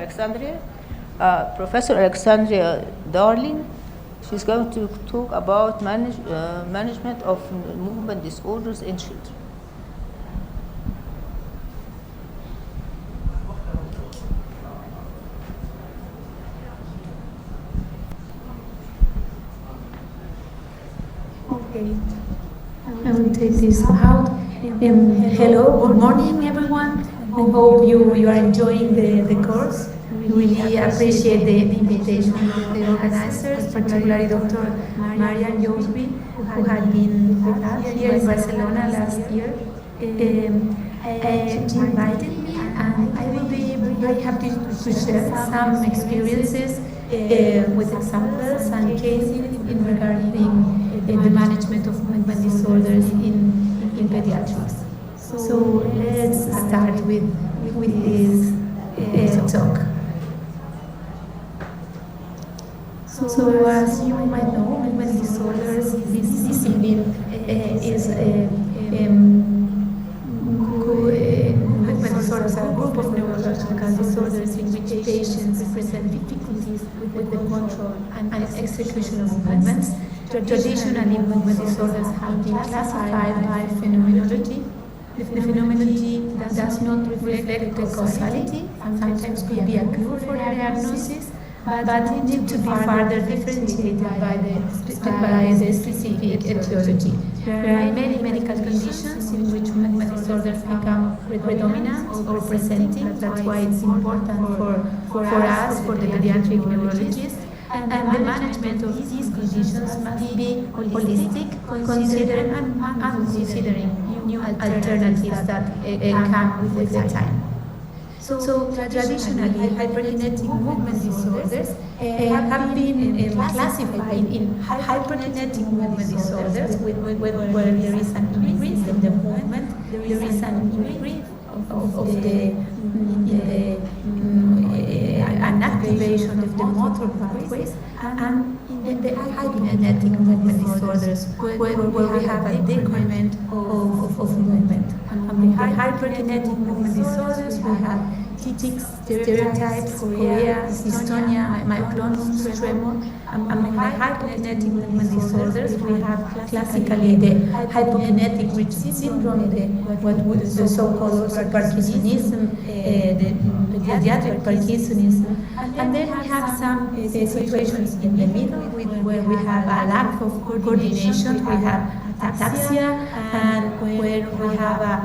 Alexandria, Professor Alexandria Darling. She's going to talk about management of movement disorders in children. Okay, I will take this out. Hello, good morning, everyone. I hope you are enjoying the course. We really appreciate the invitation of the organizers, particularly Dr. Marian Josby, who had been with us here in Barcelona last year. She invited me, and I will be very happy to share some experiences with examples and cases in regarding the management of movement disorders in pediatrics. So let's start with this talk. So as you might know, movement disorders, this discipline is movement disorders are a group of neurological disorders in which patients present difficulties with the control and execution of movements. Traditionally, movement disorders have been classified by phenomenology. The phenomenology does not reflect the causality, sometimes could be a cure for diagnosis, but it needs to be further differentiated by the specific etiology. There are many medical conditions in which movement disorders become predominant or presenting. That's why it's important for us, for the pediatric neurologists. And the management of these conditions must be holistic, considering and considering new alternatives that come with the time. So traditionally, hyperkinetic movement disorders have been classified in hyperkinetic movement disorders, where there is an increase in the movement, there is an increase of an activation of the motor pathways, and in the hypokinetic movement disorders, where we have a decrement of movement. And the hyperkinetic movement disorders, we have tics, stereotypes, chorea, dystonia, myoclonus, tremor. And the hypokinetic movement disorders, we have classically the hypokinetic rigid syndrome, the so-called Parkinsonism, the pediatric Parkinsonism. And then we have some situations in the middle where we have a lack of coordination, we have ataxia, and where we have a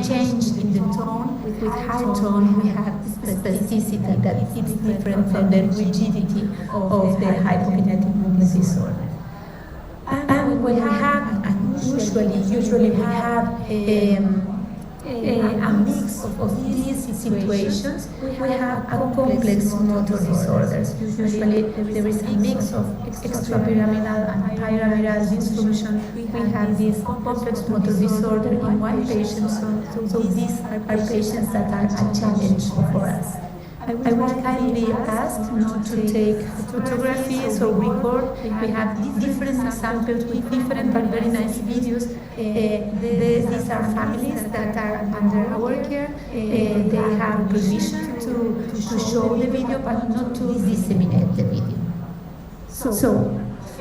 change in the tone. With high tone, we have spasticity that is different from the rigidity of the hypokinetic movement disorder. And when we have, and usually we have a mix of these situations, we have a complex motor disorders. Usually there is a mix of extrapyramidal and pyramidal dysfunction. We have this complex motor disorder in one patient, so these are patients that are a challenge for us. I would kindly ask not to take photographies or record. We have different samples with different but very nice videos. These are families that are under our care. They have permission to show the video, but not to disseminate the video. So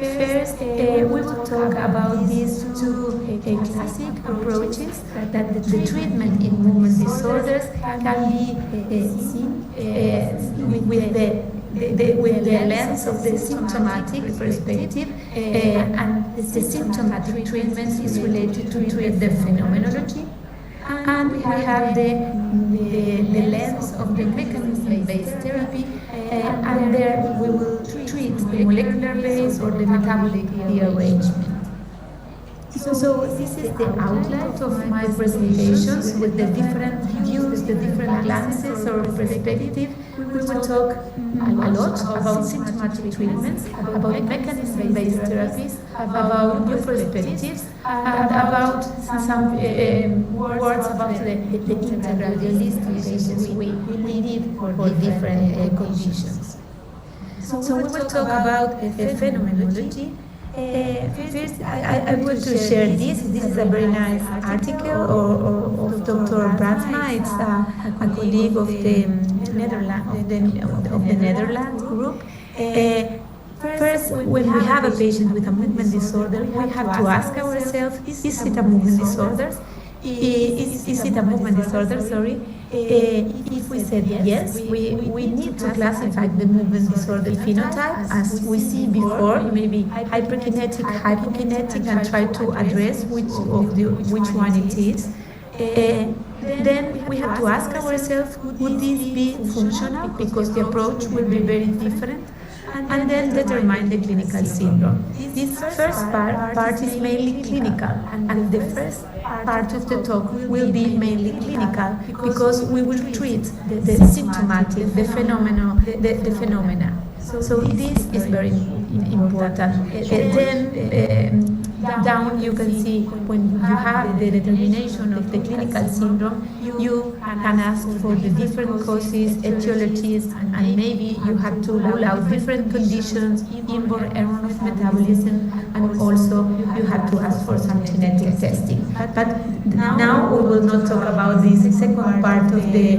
first, we will talk about these two classic approaches that the treatment in movement disorders can be seen with the lens of the symptomatic perspective, and the symptomatic treatment is related to treat the phenomenology, and we have the lens of the mechanism-based therapy, and there we will treat the molecular base or the metabolic rearrangement. So this is the outline of my presentations with the different views, the different glances or perspective. We will talk a lot about symptomatic treatments, about mechanism-based therapies, about new perspectives, and about some words about the integral, the holistic patients we need for the different conditions. So we will talk about phenomenology. First, I want to share this. This is a very nice article of Dr. Brandsma. It's a colleague of the Netherlands group. First, when we have a patient with a movement disorder, we have to ask ourselves, is it a movement disorder? Is it a movement disorder, sorry? If we said yes, we need to classify the movement disorder phenotype as we see before, maybe hyperkinetic, hypokinetic, and try to address which one it is. Then we have to ask ourselves, would this be functional? Because the approach will be very different. And then determine the clinical syndrome. This first part is mainly clinical, and the first part of the talk will be mainly clinical because we will treat the symptomatic, the phenomena. So this is very important. Then down you can see when you have the determination of the clinical syndrome, you can ask for the different causes, etiologies, and maybe you have to rule out different conditions, inborn error of metabolism, and also you have to ask for some genetic testing. But now we will not talk about this second part of the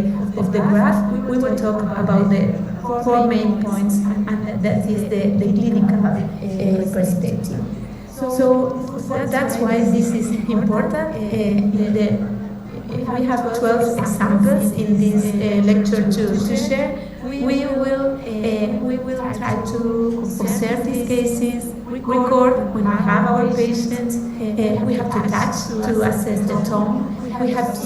graph. We will talk about the four main points, and that is the clinical perspective. So that's why this is important. We have 12 examples in this lecture to share. We will try to observe these cases, record when we have our patients. We have to touch to assess the tone. We have to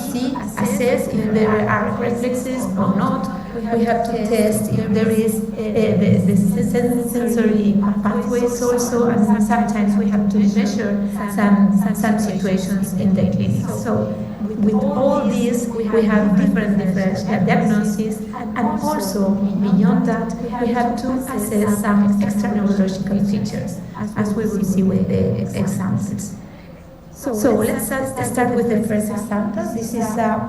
assess if there are reflexes or not. We have to test if there is the sensory pathways also, and sometimes we have to measure some situations in the clinic. So with all this, we have different diagnoses, and also beyond that, we have to assess some extra neurological features, as we will see with the examples. So let's start with the first example. This is a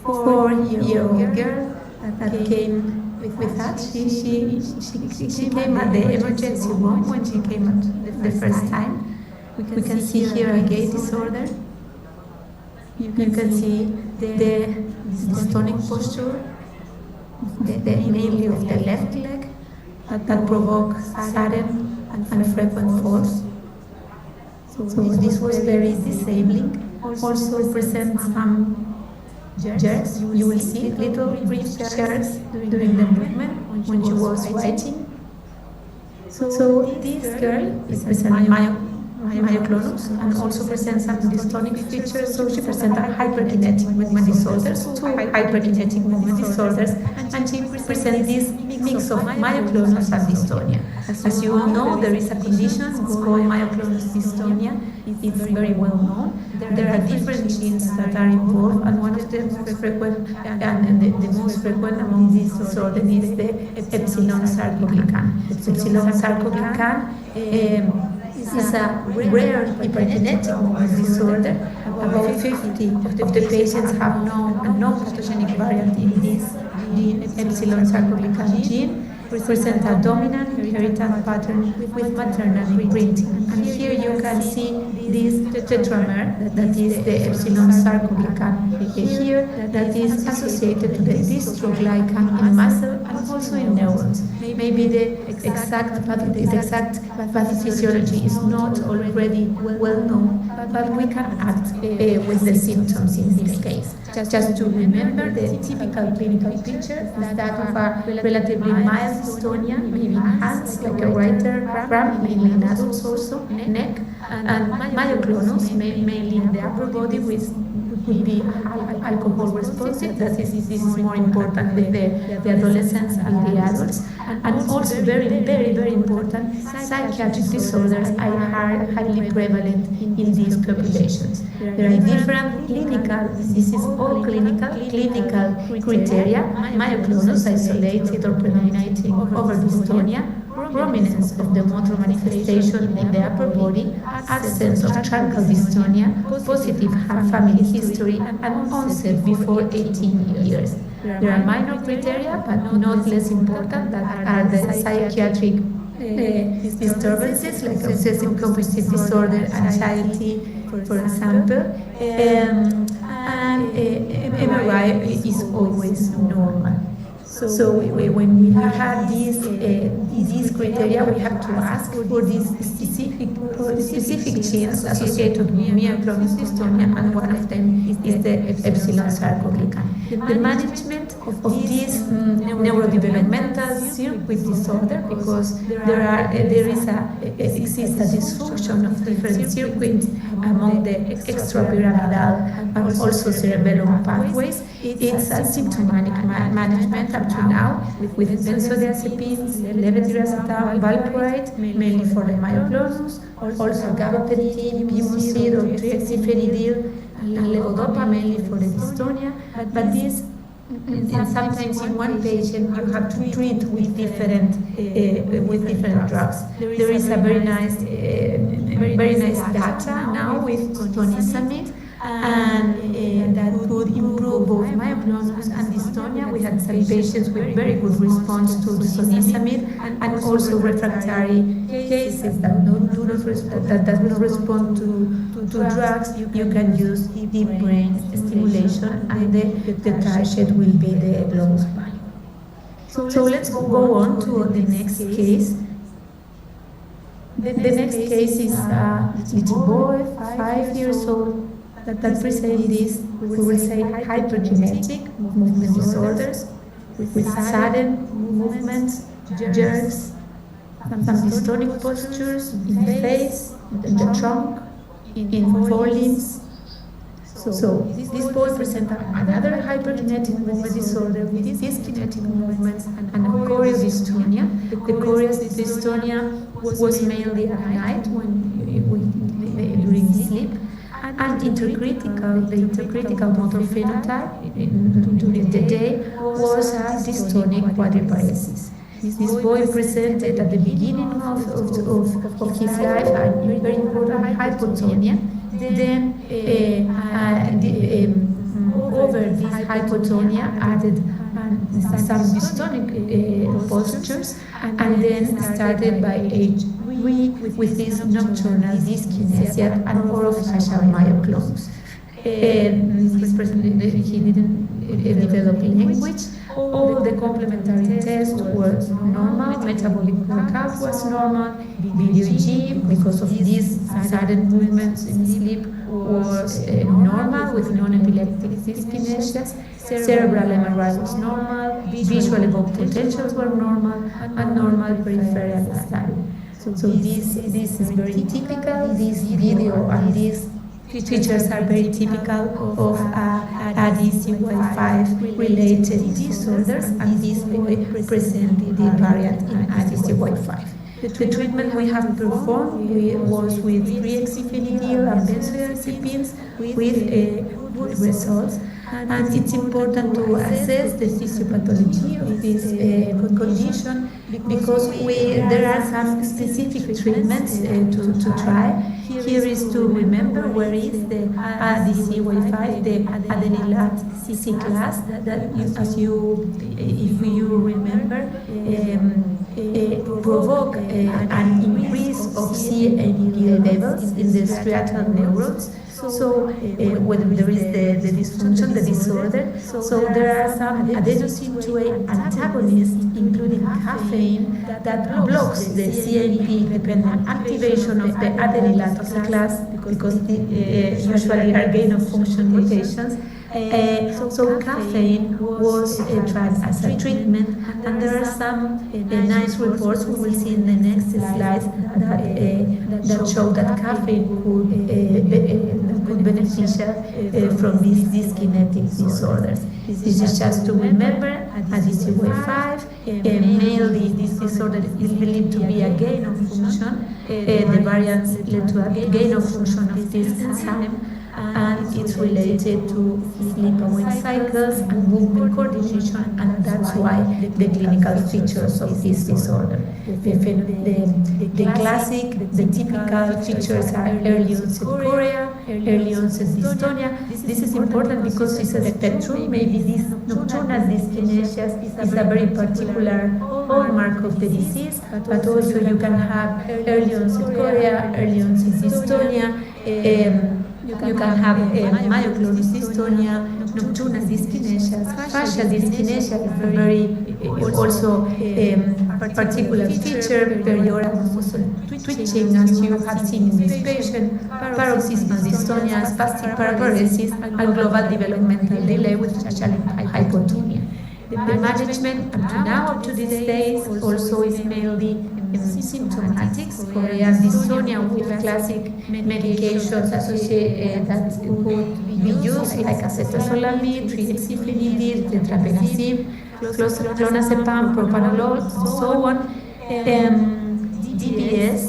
4-year-old girl that came with us. She came at the emergency room when she came at the first time. We can see here a gait disorder. You can see the dystonic posture, mainly of the left leg, that provoke sudden and frequent falls. So this was very disabling. Also presents some jerks. You will see little brief jerks during the movement when she was writing. So this girl is presenting myoclonus and also presents some dystonic features. So she presents hyperkinetic movement disorders, two hyperkinetic movement disorders, and she presents this mix of myoclonus and dystonia. As you all know, there is a condition called myoclonus dystonia. It's very well known. There are different genes that are involved, and one of the most frequent and the most frequent among these disorders is the epsilon sarcoglycan. Epsilon sarcoglycan is a rare hyperkinetic movement disorder. About 50 of the patients have a non-pathogenic variant in this gene, epsilon sarcoglycan gene, present a dominant inheritance pattern with maternal imprinting. And here you can see this tetramer, that is the epsilon sarcoglycan here, that is associated to the dystroglycan in muscle and also in neurons. Maybe the exact pathophysiology is not already well known, but we can act with the symptoms in this case. Just to remember, the typical clinical picture is that of a relatively mild dystonia, maybe hands, like a writer cramp, mainly in adults also, neck, and myoclonus, mainly in the upper body, which would be alcohol responsive. This is more important with the adolescents and the adults. And also very, very, very important, psychiatric disorders are highly prevalent in these populations. There are different clinical, this is all clinical criteria, myoclonus, isolated or predominating over dystonia, prominence of the motor manifestation in the upper body, absence of truncal dystonia, positive family history, and onset before 18 years. There are minor criteria, but not less important, that are the psychiatric disturbances like obsessive compulsive disorder, anxiety, for example, and MRI is always normal. When we have these criteria, we have to ask for these specific genes associated with myoclonus dystonia, and one of them is the epsilon sarcoglycan. The management of this neurodevelopmental circuit disorder, because there exists a dysfunction of different circuits among the extrapyramidal and also cerebellum pathways. It's a symptomatic management up to now with benzodiazepines, levetiracetam, valproate, mainly for the myoclonus, also gabapentin, pimosid or triacifenidil, and levodopa, mainly for the dystonia. But this, and sometimes in one patient you have to treat with different drugs. There is a very nice data now with tonisamid, and that could improve both myoclonus and dystonia. We had some patients with very good response to tonisamid, and also refractory cases that does not respond to drugs. You can use deep brain stimulation, and the target will be the globus spine. So let's go on to the next case. The next case is a little boy, 5 years old, that present this, we will say, hyperkinetic movement disorders with sudden movements, jerks, some dystonic postures in the face, in the trunk, in forelimbs. So this boy presents another hyperkinetic movement disorder with dyskinetic movements and a choreodystonia. The choreodystonia was mainly at night during sleep, and the intercritical motor phenotype during the day was a dystonic quadriparesis. This boy presented at the beginning of his life a very important hypotonia. Then over this hypotonia added some dystonic postures, and then started by age 3 with this nocturnal dyskinesia and orofacial myoclonus. He didn't develop language. All the complementary tests were normal. Metabolic workup was normal. VDG, because of these sudden movements in sleep, was normal with non-epileptic dyskinesia. Cerebral MRI was normal. Visual evoked potentials were normal, and normal peripheral study. So this is very typical. This video and these features are very typical of ADCY5 related disorders, and this boy presented the variant in ADCY5. The treatment we have performed was with triacifenidil and benzodiazepines with good results. And it's important to assess the physiopathology of this condition, because there are some specific treatments to try. Here is to remember where is the ADCY5, the adenylat C class, that if you remember, provoke an increase of CNP levels in the striatal neurons. So when there is the dysfunction, the disorder, so there are some adenosine 2A antagonists, including caffeine, that blocks the CNP-dependent activation of the adenylat class, because usually are gain-of-function mutations. So caffeine was tried as a treatment, and there are some nice reports we will see in the next slides that show that caffeine could beneficial from these dyskinetic disorders. This is just to remember, ADCY5, mainly this disorder is believed to be a gain of function. The variants led to a gain of function of this enzyme, and it's related to sleep-awake cycles and movement coordination, and that's why the clinical features of this disorder. The classic, the typical features are early onset chorea, early onset dystonia. This is important because it's a spectrum. Maybe this nocturnal dyskinesia is a very particular hallmark of the disease, but also you can have early onset chorea, early onset dystonia. You can have myoclonus dystonia, nocturnal dyskinesia, facial dyskinesia is very also particular feature, perioral muscle twitching, as you have seen in this patient, paroxysmal dystonia, spastic paraparesis, and global developmental delay with challenge hypotonia. The management up to now, up to these days, also is mainly symptomatic. Chorea dystonia with classic medications associated that could be used, like acetazolamide, tridexifenidine, tetrabenazine, clonazepam, propranolol, so on. DBS,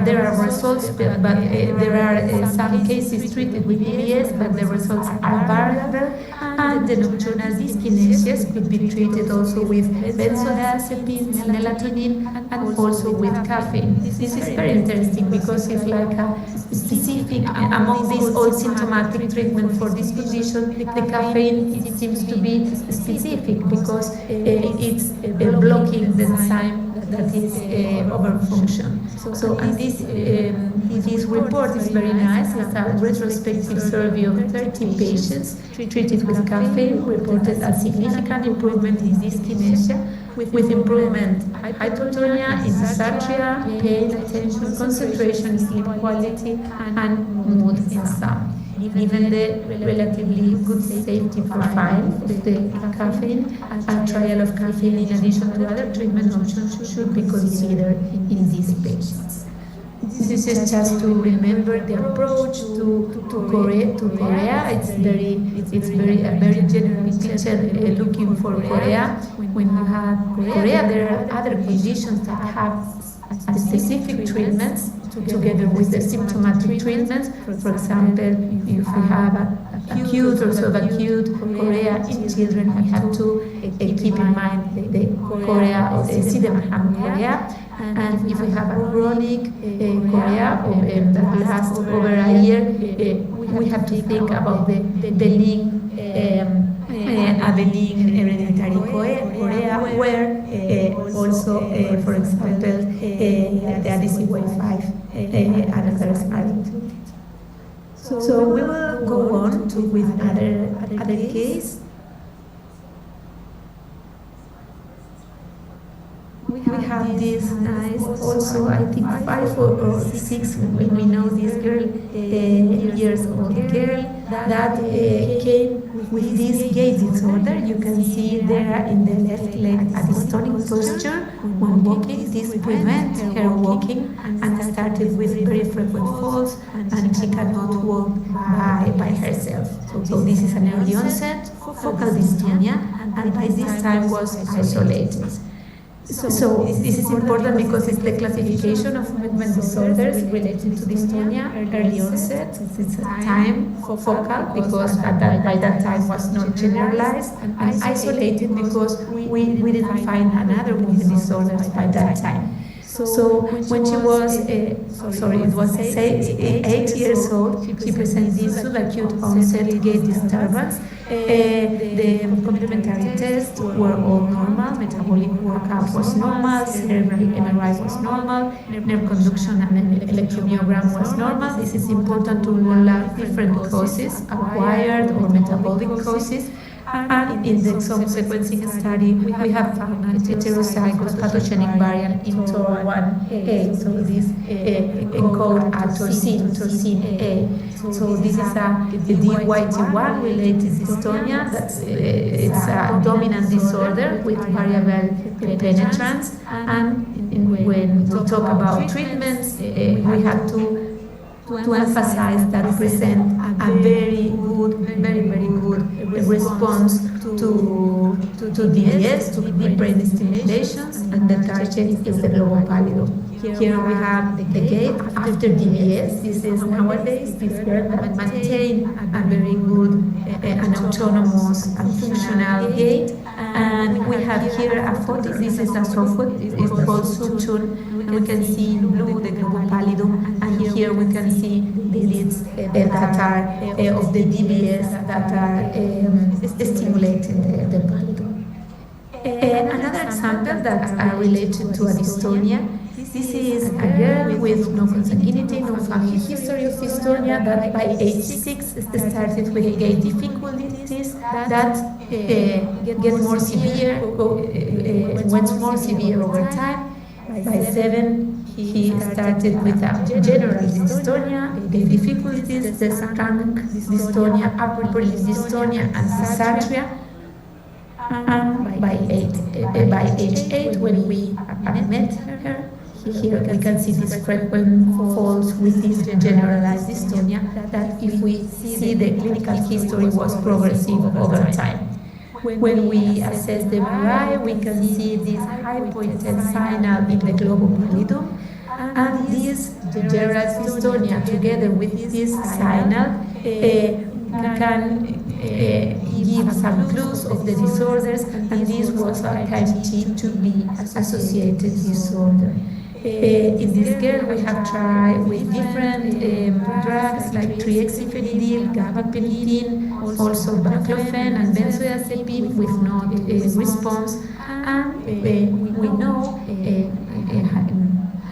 there are results, but there are some cases treated with DBS, but the results are variable. And the nocturnal dyskinesias could be treated also with benzodiazepines, melatonin, and also with caffeine. This is very interesting because it's like a specific, among these all symptomatic treatment for this condition, the caffeine it seems to be specific because it's blocking the enzyme that is overfunction. So and this report is very nice. It's a retrospective survey of 30 patients treated with caffeine, reported a significant improvement in dyskinesia, with improvement hypotonia, insomnia, pain, attention, concentration, sleep quality, and mood in some. Given the relatively good safety profile of the caffeine, a trial of caffeine in addition to other treatment options should be considered in these patients. This is just to remember the approach to Chorea. It's a very general picture looking for Chorea. When you have Chorea, there are other conditions that have specific treatments together with the symptomatic treatments. For example, if we have acute or subacute Chorea in children, we have to keep in mind the Chorea or the Sydenham Chorea. And if we have a chronic Chorea that lasts over a year, we have to think about the link, a benign hereditary Chorea, where also, for example, the ADCY5 and others are included. So we will go on with other case. We have this nice, also I think 5 or 6, when we know this girl, 10-year-old girl, that came with this gait disorder. You can see there in the left leg a dystonic posture when walking. This prevents her walking and started with very frequent falls, and she cannot walk by herself. So this is an early onset focal dystonia, and by this time was isolated. So this is important because it's the classification of movement disorders related to dystonia, early onset. It's a time focal because by that time was not generalized, and isolated because we didn't find another movement disorder by that time. So when she was, it was 8 years old, she presented this subacute onset gait disturbance. The complementary tests were all normal, metabolic workup was normal, cerebral MRI was normal, nerve conduction and electromyogram was normal. This is important to rule out different causes, acquired or metabolic causes. And in the exome sequencing study, we have found a heterozygous pathogenic variant in TOR1A. So this encode torsin A. So this is a DYT1 related dystonia. It's a dominant disorder with variable penetrance. And when we talk about treatments, we have to emphasize that present a very good response to DBS, to deep brain stimulations, and the target is the global pallidum. Here we have the gait after DBS. This is nowadays this girl that maintain a very good an autonomous and functional gait. And we have here a photo. This is a soft. It's called Suchun. We can see in blue the global pallidum, and here we can see the leads that are of the DBS that are stimulating the pallidum. Another example that are related to a dystonia. This is a girl with no consanguinity, no family history of dystonia, that by age 6 started with gait difficulties that get more severe went more severe over time. By 7, he started with a general dystonia, the difficulties, the trunk dystonia, upper limb dystonia, and dysarthria. And by age 8, when we met her, here we can see these frequent falls with this generalized dystonia, that if we see the clinical history was progressive over time. When we assess the MRI, we can see this hypotensional in the global pallidum, and this generalized dystonia together with this signal can give some clues of the disorders, and this was a type T to be associated disorder. In this girl, we have tried with different drugs like triexiphenidil, gabapentin, also baclofen and benzodiazepine with no response. And we know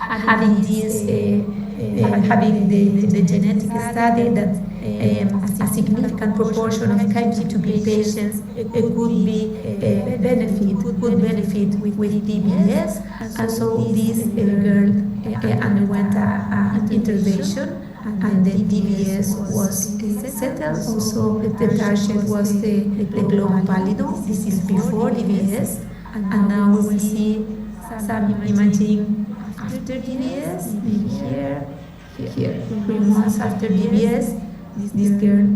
having the genetic study that a significant proportion of KMT2B patients could benefit with DBS, and so this girl underwent an intervention, and the DBS was settled. Also, the target was the global pallidum. This is before DBS, and now we will see some imaging after DBS, maybe here, 3 months after DBS. This girl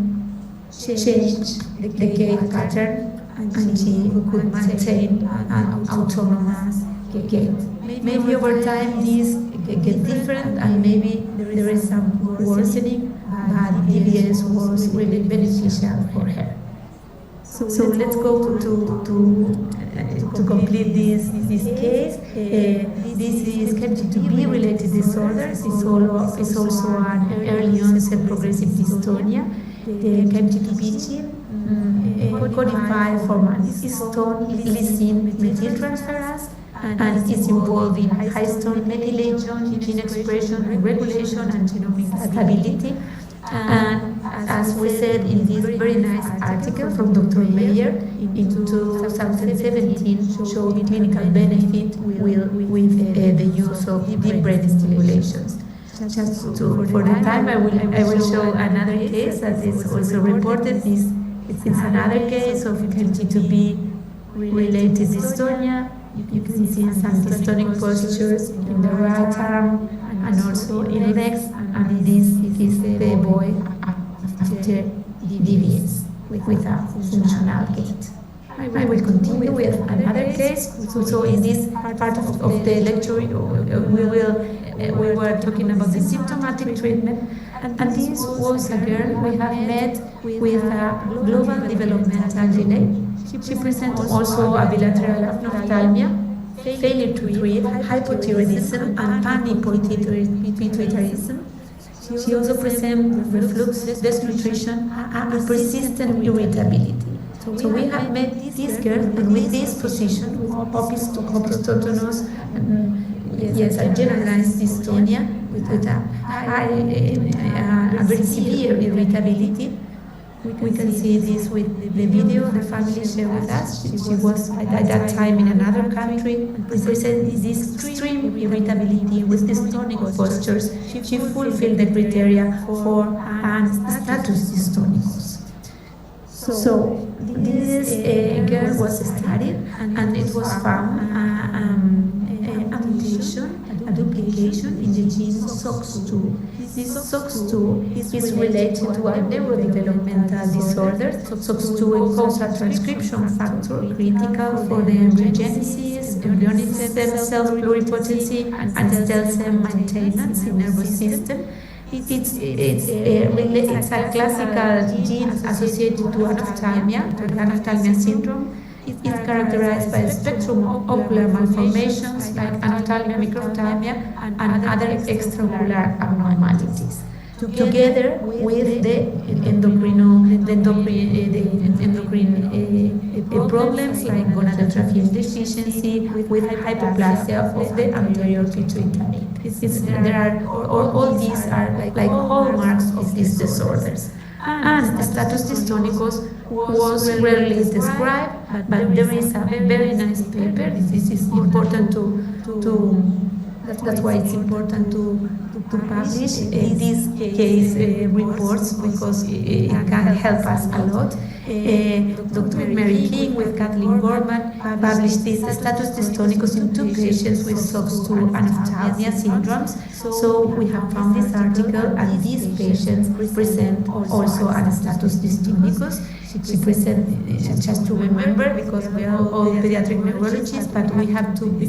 changed the gait pattern, and she could maintain an autonomous gait. Maybe over time this get different, and maybe there is some worsening, but DBS was really beneficial for her. So let's go to complete this case. This is KMT2B related disorders. It's also an early onset progressive dystonia. The KMT2B gene codified for histone lysine methyltransferase, and is involved in histone methylation, gene expression, regulation, and genomic stability. And as we said in this very nice article from Dr. Meyer in 2017, showed clinical benefit with the use of deep brain stimulations. Just for the time, I will show another case that is also reported. It's another case of KMT2B related dystonia. You can see some dystonic postures in the right arm and also in legs, and this is the boy after DBS with a functional gait. I will continue with another case. So in this part of the lecture, we were talking about the symptomatic treatment, and this was a girl we have met with a global developmental delay. She presented also a bilateral ophthalmia, failure to treat, hypothyroidism, and panhypothyroidism. She also presented reflux, desnutrition, and persistent irritability. So we have met this girl, and with this position, with opistotonus, a generalized dystonia, with a very severe irritability. We can see this with the video the family shared with us. She was at that time in another country, and presented this extreme irritability with dystonic postures. She fulfilled the criteria for an status dystonicus. So this girl was studied, and it was found a mutation, a duplication in the gene SOX2. This SOX2 is related to a neurodevelopmental disorder. SOX2 encodes a transcription factor critical for the embryogenesis, embryonic stem cell pluripotency, and stem cell maintenance in nervous system. It's a classical gene associated to anophthalmia syndrome. It's characterized by a spectrum of ocular malformations like anophthalmia, microphthalmia, and other extraocular abnormalities. Together with the endocrine problems like gonadotrophin deficiency, with hypoplasia of the anterior pituitary. All these are like hallmarks of these disorders. And status dystonicus was rarely described, but there is a very nice paper. This is important to that's why it's important to publish these case reports because it can help us a lot. Dr. Mary King with Kathleen Gorman published this status dystonicus in 2 patients with SOX2 anophthalmia syndromes. So we have found this article, and these patients present also an status dystonicus. She present, just to remember, because we are all pediatric neurologists, but we have to be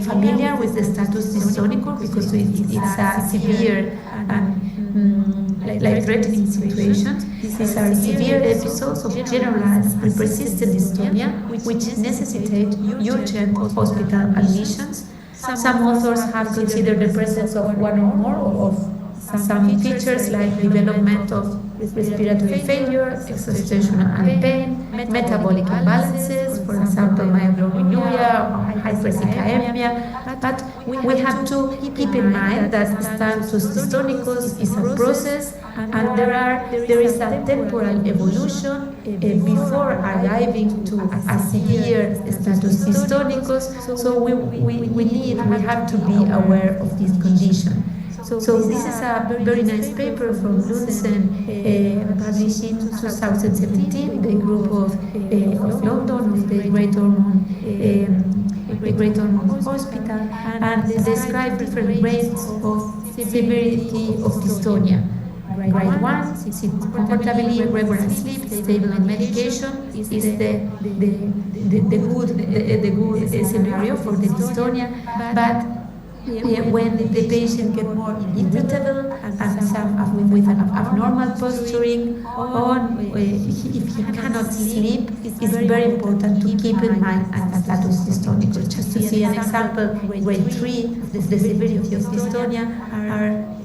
familiar with the status dystonicus because it's a severe and life-threatening situation. These are severe episodes of generalized and persistent dystonia, which necessitate urgent hospital admissions. Some authors have considered the presence of one or more of some features like development of respiratory failure, exhaustion and pain, metabolic imbalances, for example, myoglobinuria or hypersicaemia. But we have to keep in mind that status dystonicus is a process, and there is a temporal evolution before arriving to a severe status dystonicus. So we have to be aware of this condition. So this is a very nice paper from Lunsen, published in 2017, the group of London, of the Great Ormond Hospital, and they describe different grades of severity of dystonia. Grade 1, sit comfortably, regular sleep, stable on medication, is the good scenario for the dystonia, but when the patient gets more irritable and some with an abnormal posturing, or if he cannot sleep, it's very important to keep in mind a status dystonicus. Just to see an example, grade 3, the severity of dystonia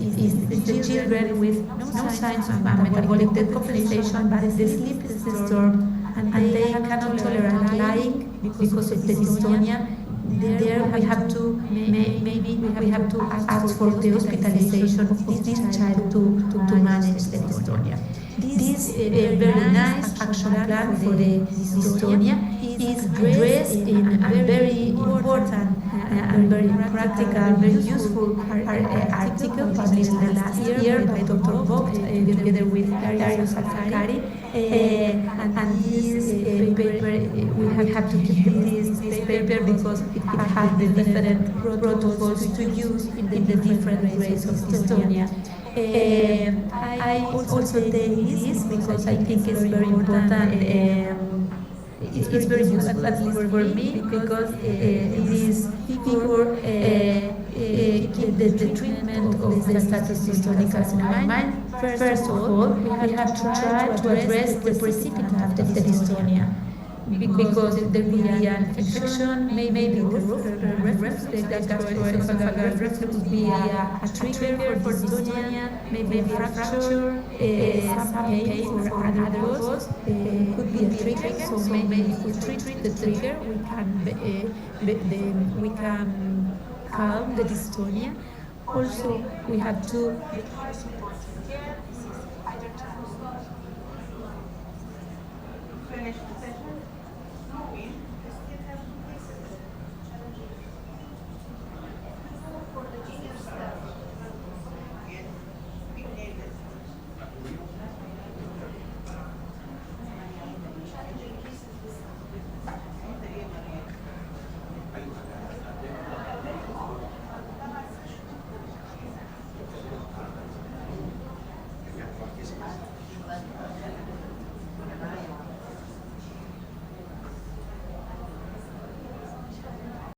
is the children with no signs of metabolic decompensation, but the sleep is disturbed and they cannot tolerate lying because of the dystonia. There we have to ask for the hospitalization of this child to manage the dystonia. This very nice action plan for the dystonia is addressed in a very important and very practical, very useful article published last year by Dr. Vogt together with Darius Alfakari. And this paper, we have to keep this paper because it has the different protocols to use in the different grades of dystonia. I also take this because I think it's very important. It's very useful, at least for me, because this figure the treatment of the status dystonicus in our mind. First of all, we have to try to address the precipitant of the dystonia, because there could be an infection, maybe the reflux, the gastroesophageal reflux could be a trigger for dystonia, maybe a fracture, some pain or other cause could be a trigger. So maybe if we treat the trigger, we can calm the dystonia. Also, we have to finish the session.